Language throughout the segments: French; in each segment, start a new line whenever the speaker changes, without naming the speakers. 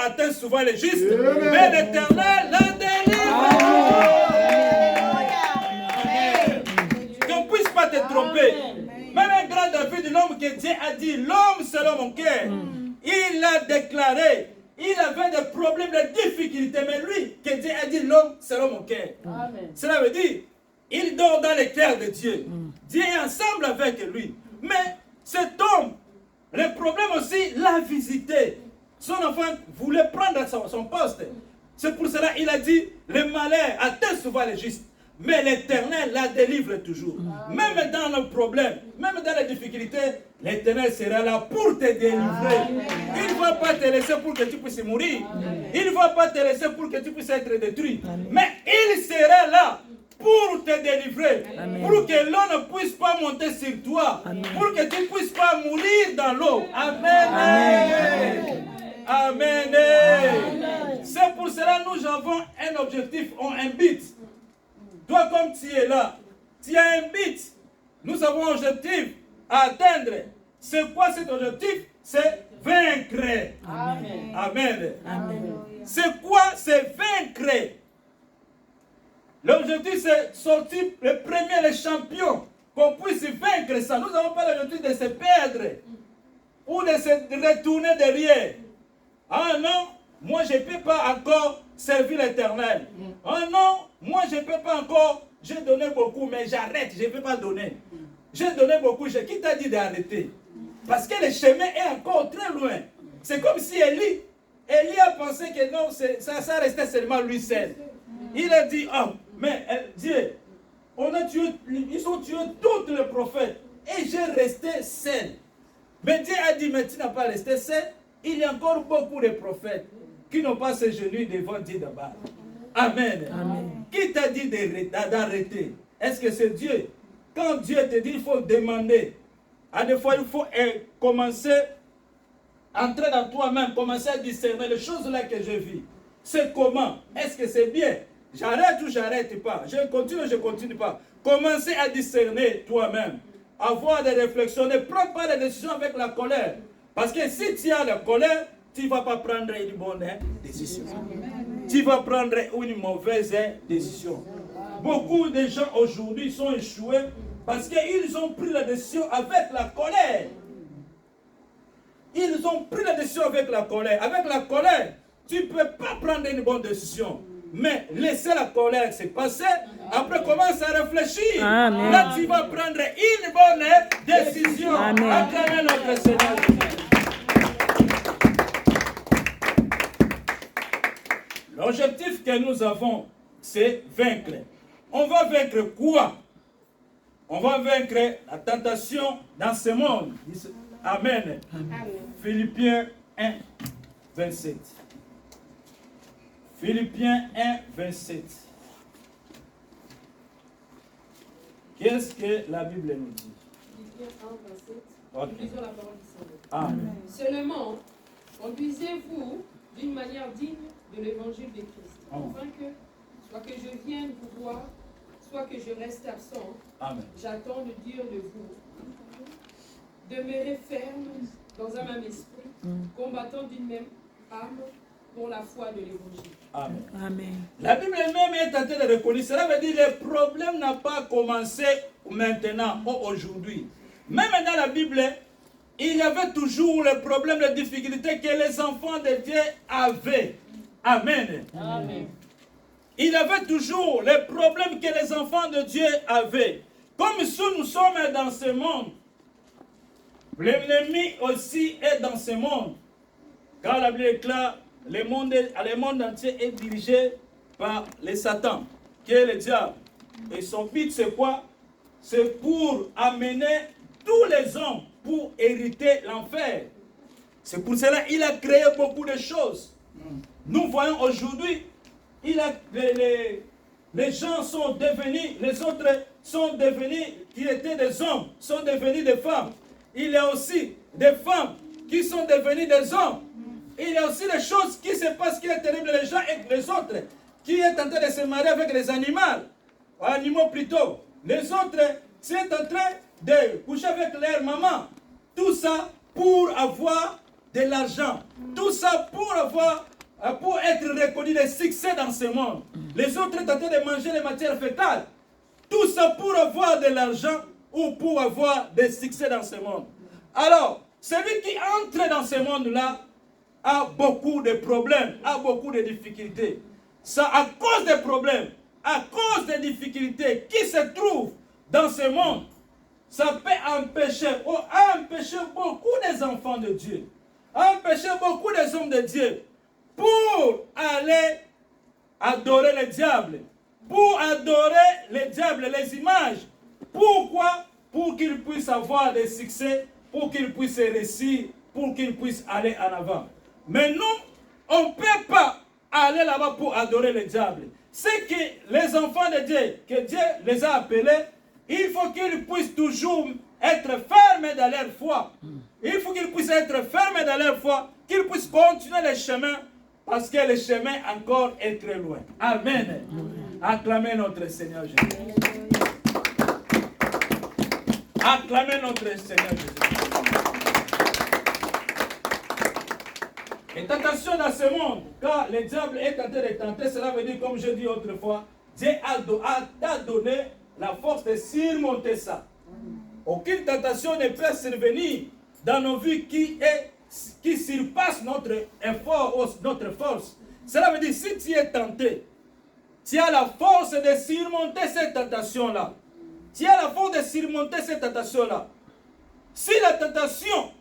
atteint souvent les justes, mais l'Éternel la délivre. Qu'on ne puisse pas te tromper. Même un grand David, l'homme que Dieu a dit, l'homme selon mon cœur, il a déclaré, il avait des problèmes, des difficultés, mais lui, que Dieu a dit, l'homme selon mon cœur. Cela veut dire, il dort dans le cœur de Dieu. Dieu est ensemble avec lui. Mais cet homme, le problème aussi, l'a visité. Son enfant voulait prendre son poste. C'est pour cela qu'il a dit, le malheur atteint souvent les justes. Mais l'Éternel la délivre toujours. Même dans nos problèmes, même dans les difficultés, l'Éternel sera là pour te délivrer. Il ne va pas te laisser pour que tu puisses mourir. Il ne va pas te laisser pour que tu puisses être détruit. Mais il sera là pour te délivrer. Pour que l'eau ne puisse pas monter sur toi. Pour que tu ne puisses pas mourir dans l'eau. Amen. Amen. C'est pour cela que nous avons un objectif, un but. Toi, comme tu es là, tu as un but. Nous avons un objectif à atteindre. C'est quoi cet objectif? C'est vaincre. Amen. Amen. Amen. C'est quoi? C'est vaincre. L'objectif, c'est sortir le premier, le champion. Qu'on puisse vaincre ça. Nous n'avons pas l'objectif de se perdre. Ou de se retourner derrière. Ah non, moi je ne peux pas encore servir l'Éternel. Ah non, moi je ne peux pas encore, j'ai donné beaucoup, mais j'arrête, je ne peux pas donner. J'ai donné beaucoup, qui t'a dit d'arrêter? Parce que le chemin est encore très loin. C'est comme si Élie a pensé que non, ça restait seulement lui seul. Il a dit, oh, mais Dieu, ils ont tué tous les prophètes et j'ai resté seul. Mais Dieu a dit, mais tu n'as pas resté seul. Il y a encore beaucoup de prophètes qui n'ont pas se genouillé devant Dieu d'abord. Amen. Amen. Qui t'a dit d'arrêter? Est-ce que c'est Dieu? Quand Dieu te dit, il faut demander. À des fois, il faut commencer à entrer dans toi-même, commencer à discerner les choses là que je vis. C'est comment? Est-ce que c'est bien? J'arrête ou j'arrête pas? Je continue ou je continue pas? Commencez à discerner toi-même. Avoir des réflexions. Ne prends pas les décisions avec la colère. Parce que si tu as la colère, tu ne vas pas prendre une bonne décision. Tu vas prendre une mauvaise décision. Beaucoup de gens aujourd'hui sont échoués parce qu'ils ont pris la décision avec la colère. Ils ont pris la décision avec la colère. Avec la colère, tu ne peux pas prendre une bonne décision. Mais laissez la colère se passer. Après, commence à réfléchir. Amen. Là, tu vas prendre une bonne décision. À travers notre Seigneur. L'objectif que nous avons, c'est vaincre. On va vaincre quoi? On va vaincre la tentation dans ce monde. Amen. Amen. Philippiens 1, 27. Philippiens 1, 27. Qu'est-ce que la Bible nous dit?
Philippiens 1, 27.
Okay.
Nous lisons la parole du Seigneur.
Amen.
Seulement, conduisez-vous d'une manière digne de l'évangile de Christ, afin que, soit que je vienne vous voir, soit que je reste absent, Amen. J'attends de dire de vous. Demeurez ferme dans un même esprit, combattant d'une même âme pour la foi de l'évangile.
Amen.
Amen.
La Bible même est en train de reconnaître. Cela veut dire que le problème n'a pas commencé maintenant ou aujourd'hui. Même dans la Bible, il y avait toujours le problème, les difficultés que les enfants de Dieu avaient. Amen. Amen. Il y avait toujours les problèmes que les enfants de Dieu avaient. Comme si nous sommes dans ce monde, l'ennemi aussi est dans ce monde. Car la Bible est claire, le monde entier est dirigé par les Satan, qui est le diable. Et son but, c'est quoi? C'est pour amener tous les hommes pour hériter l'enfer. C'est pour cela qu'il a créé beaucoup de choses. Nous voyons aujourd'hui, les gens sont devenus, les autres sont devenus, qui étaient des hommes, sont devenus des femmes. Il y a aussi des femmes qui sont devenues des hommes. Il y a aussi des choses qui se passent qui est terrible, les gens et les autres, qui est en train de se marier avec les animaux plutôt. Les autres sont en train de coucher avec leur maman. Tout ça pour avoir de l'argent. Tout ça pour être reconnu des succès dans ce monde. Les autres tentaient de manger les matières fécales. Tout ça pour avoir de l'argent ou pour avoir des succès dans ce monde. Alors, celui qui entre dans ce monde-là a beaucoup de problèmes, a beaucoup de difficultés. Ça, à cause des problèmes, à cause des difficultés qui se trouvent dans ce monde, ça peut empêcher beaucoup des enfants de Dieu, empêcher beaucoup des hommes de Dieu pour aller adorer le diable, pour adorer le diable, les images. Pourquoi? Pour qu'ils puissent avoir des succès, pour qu'ils puissent réussir, pour qu'ils puissent aller en avant. Mais nous, on ne peut pas aller là-bas pour adorer le diable. C'est que les enfants de Dieu, que Dieu les a appelés, il faut qu'ils puissent toujours être fermes dans leur foi. Il faut qu'ils puissent être fermes dans leur foi, qu'ils puissent continuer le chemin, parce que le chemin encore est très loin. Amen. Acclamez notre Seigneur Jésus. Acclamez notre Seigneur Jésus. Et attention dans ce monde, quand le diable est tenté de tenter, cela veut dire, comme je dis autrefois, Dieu t'a donné la force de surmonter ça. Aucune tentation ne peut survenir dans nos vies qui surpasse notre effort ou notre force. Cela veut dire, si tu es tenté, tu as la force de surmonter cette tentation-là. Tu as la force de surmonter cette tentation-là. Si la tentation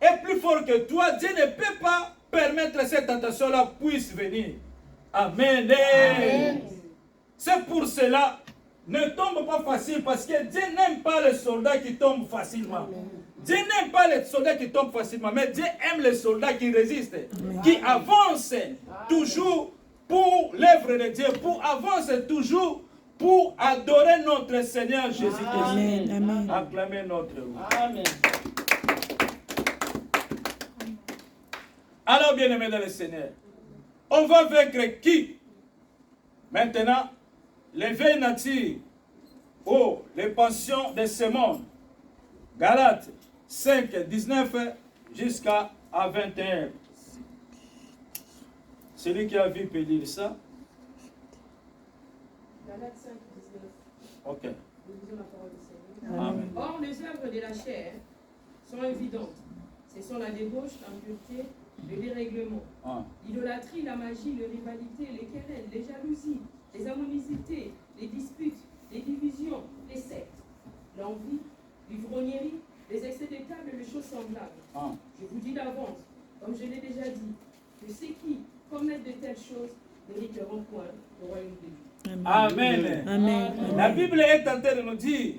est plus forte que toi, Dieu ne peut pas permettre que cette tentation-là puisse venir. Amen. Amen. C'est pour cela, ne tombe pas facile, parce que Dieu n'aime pas les soldats qui tombent facilement. Amen. Dieu n'aime pas les soldats qui tombent facilement, mais Dieu aime les soldats qui résistent, Amen. Qui avancent toujours pour l'œuvre de Dieu, pour avancer toujours pour adorer notre Seigneur Jésus-Christ. Acclamer notre roi. Amen. Alors, bien-aimés dans le Seigneur, on va vaincre qui? Maintenant, les vieilles natures ou les pensions de ce monde. Galates 5, 19 jusqu'à 21. Celui qui a vu peut dire ça.
Galates 5, 19.
Ok.
Nous lisons la parole du Seigneur. Amen. Or, les œuvres de la chair sont évidentes. Ce sont la débauche, l'impureté, le dérèglement, l'idolâtrie, la magie, les rivalités, les querelles, les jalousies, les animosités, les disputes, les divisions, les sectes, l'envie, l'ivrognerie, les excès de table et les choses semblables. Je vous dis d'avance, comme je l'ai déjà dit, que ceux qui commettent de telles choses n'hériteront point le royaume de Dieu.
Amen. Amen. La Bible est en train de nous dire,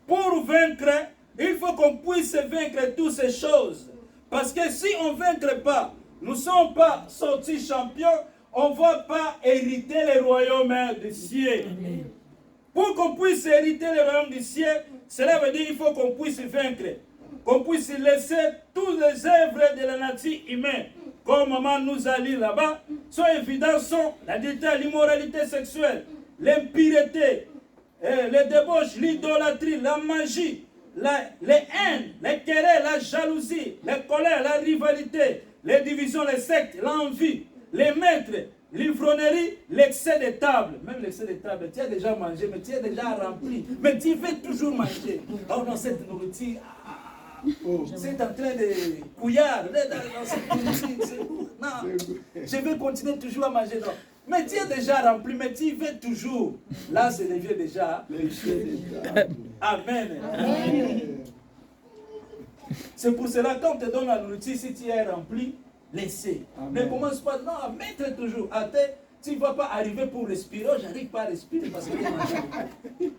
pour vaincre, il faut qu'on puisse vaincre toutes ces choses. Parce que si on ne vaincre pas, nous ne sommes pas sortis champions, on ne va pas hériter le royaume du ciel. Amen. Pour qu'on puisse hériter le royaume du ciel, cela veut dire qu'il faut qu'on puisse vaincre. Qu'on puisse laisser toutes les œuvres de la nature humaine, comme maman nous a dit là-bas, sont évidentes, sont l'immoralité sexuelle, l'impureté, les débauches, l'idolâtrie, la magie, les haines, les querelles, la jalousie, les colères, la rivalité, les divisions, les sectes, l'envie, les maîtres, l'ivrognerie, l'excès de table. Même l'excès de table, tu as déjà mangé, mais tu es déjà rempli. Mais tu veux toujours manger. Oh non, cette nourriture, c'est en train de couillard. Dans cette nourriture, non, je vais continuer toujours à manger. Non. Mais tu es déjà rempli, mais tu veux toujours. Là, c'est devient déjà. Amen. Amen. C'est pour cela, quand on te donne la nourriture, si tu es rempli, laissez. Mais commence pas, non, à mettre toujours à terre. Tu ne vas pas arriver pour respirer. Oh, j'arrive pas à respirer parce que j'ai mangé.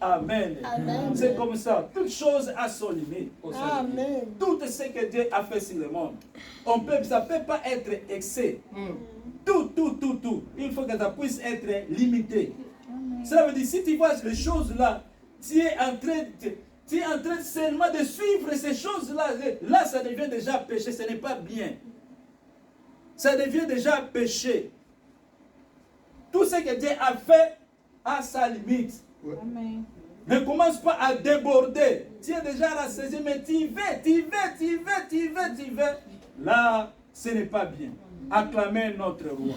Amen. Amen. C'est comme ça. Toute chose a son limite. Amen. Tout ce que Dieu a fait sur le monde. Ça ne peut pas être excès. Tout. Il faut que ça puisse être limité. Amen. Ça veut dire, si tu vois les choses-là, tu es en train seulement de suivre ces choses-là. Là, ça devient déjà péché. Ce n'est pas bien. Ça devient déjà péché. Tout ce que Dieu a fait a sa limite.
Amen.
Ne commence pas à déborder. Tu es déjà rassasié, mais tu y vas. Là, ce n'est pas bien. Acclamez notre roi.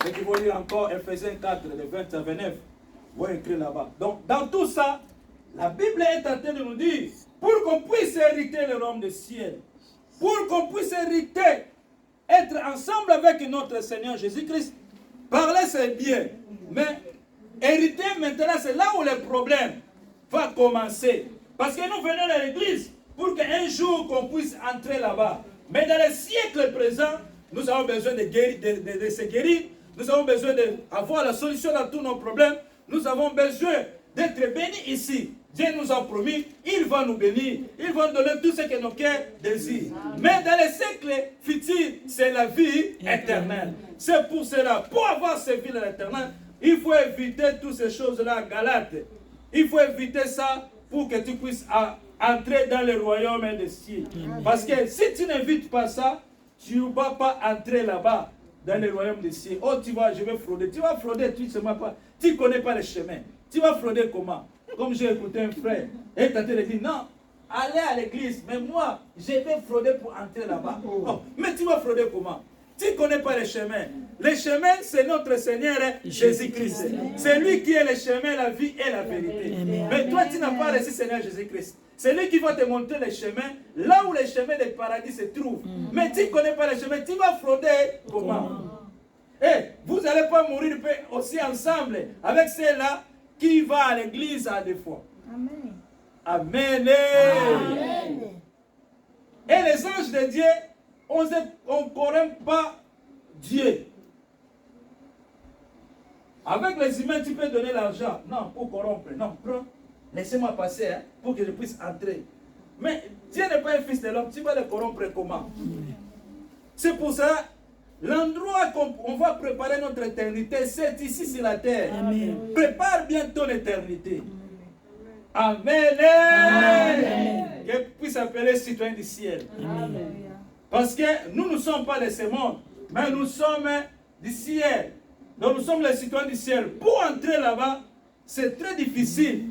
Ce qu'il faut dire encore, Ephésiens 4, de 20 à 29, vous voyez écrit là-bas. Donc, dans tout ça, la Bible est en train de nous dire, pour qu'on puisse hériter le royaume du ciel, pour qu'on puisse hériter, être ensemble avec notre Seigneur Jésus-Christ, parler c'est bien, mais hériter maintenant, c'est là où le problème va commencer. Parce que nous venons à l'église pour qu'un jour qu'on puisse entrer là-bas. Mais dans les siècles présents, nous avons besoin de se guérir. Nous avons besoin d'avoir la solution à tous nos problèmes. Nous avons besoin d'être bénis ici. Dieu nous a promis, il va nous bénir. Il va nous donner tout ce que nos cœurs désirent. Mais dans les siècles futurs, c'est la vie éternelle. C'est pour cela, pour avoir cette vie éternelle, il faut éviter toutes ces choses-là, Galates. Il faut éviter ça pour que tu puisses entrer dans le royaume des cieux. Parce que si tu n'évites pas ça, tu ne vas pas entrer là-bas, dans le royaume des cieux. Oh, tu vas, je vais frauder. Tu vas frauder, tu ne connais pas le chemin. Tu vas frauder comment? Comme j'ai écouté un frère, et il a dit, non, allez à l'église, mais moi, je vais frauder pour entrer là-bas. Oh, mais tu vas frauder comment? Tu ne connais pas le chemin. Le chemin, c'est notre Seigneur Jésus-Christ. C'est lui qui est le chemin, la vie et la vérité. Mais toi, tu n'as pas reçu Seigneur Jésus-Christ. C'est lui qui va te montrer le chemin, là où le chemin du paradis se trouve. Mais tu ne connais pas le chemin, tu vas frauder comment? Et vous n'allez pas mourir aussi ensemble avec ceux-là qui vont à l'église à des fois. Amen. Amen. Amen. Et les anges de Dieu, on ne corrompt pas Dieu. Avec les humains, tu peux donner l'argent. Non, pour corrompre. Non, prends. Laissez-moi passer pour que je puisse entrer. Mais Dieu n'est pas un fils de l'homme. Tu vas le corrompre comment? C'est pour ça, l'endroit qu'on va préparer notre éternité, c'est ici sur la terre. Amen. Prépare bien ton éternité. Amen. Amen. Que puisse appeler citoyen du ciel. Amen. Parce que nous ne sommes pas de ce monde, mais nous sommes du ciel. Donc nous sommes les citoyens du ciel. Pour entrer là-bas, c'est très difficile.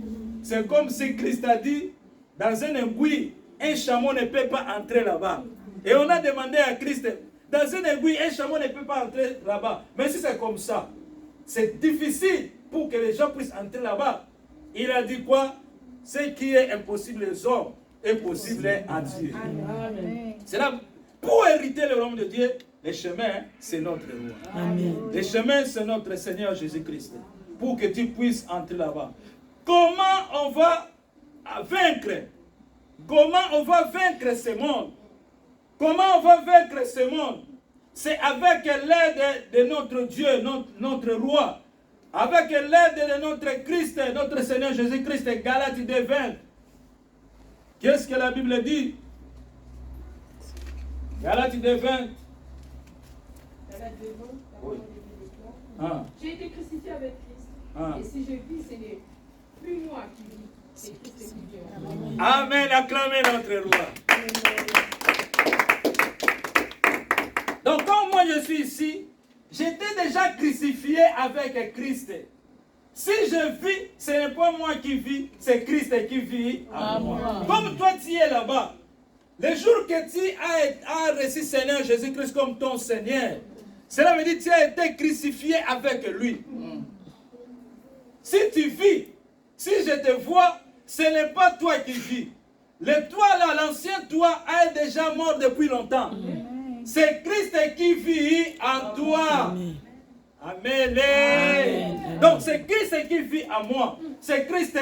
C'est comme si Christ a dit, dans un aiguille, un chameau ne peut pas entrer là-bas. Et on a demandé à Christ, dans un aiguille, un chameau ne peut pas entrer là-bas. Mais si c'est comme ça, c'est difficile pour que les gens puissent entrer là-bas. Il a dit quoi? Ce qui est impossible aux hommes est possible à Dieu. C'est là, pour hériter le royaume de Dieu, le chemin, c'est notre roi. Amen. Le chemin, c'est notre Seigneur Jésus-Christ. Pour que tu puisses entrer là-bas. Comment on va vaincre? Comment on va vaincre ce monde? Comment on va vaincre ce monde? C'est avec l'aide de notre Dieu, notre roi. Avec l'aide de notre Christ, notre Seigneur Jésus-Christ, Galates 2:20. Qu'est-ce que la Bible dit? Galates 2:20. Oui.
J'ai été crucifié avec Christ. Et si je vis, ce n'est plus moi qui vis, c'est Christ qui vit.
Amen. Acclamez notre roi. Donc, quand moi je suis ici, j'étais déjà crucifié avec Christ. Si je vis, ce n'est pas moi qui vis, c'est Christ qui vit en moi. Comme toi tu es là-bas, le jour que tu as reçu Seigneur Jésus-Christ comme ton Seigneur, cela veut dire que tu as été crucifié avec lui. Si tu vis, si je te vois, ce n'est pas toi qui vis. Le toi là, l'ancien toi, est déjà mort depuis longtemps. C'est Christ qui vit en toi. Amen. Donc c'est Christ qui vit en moi. C'est Christ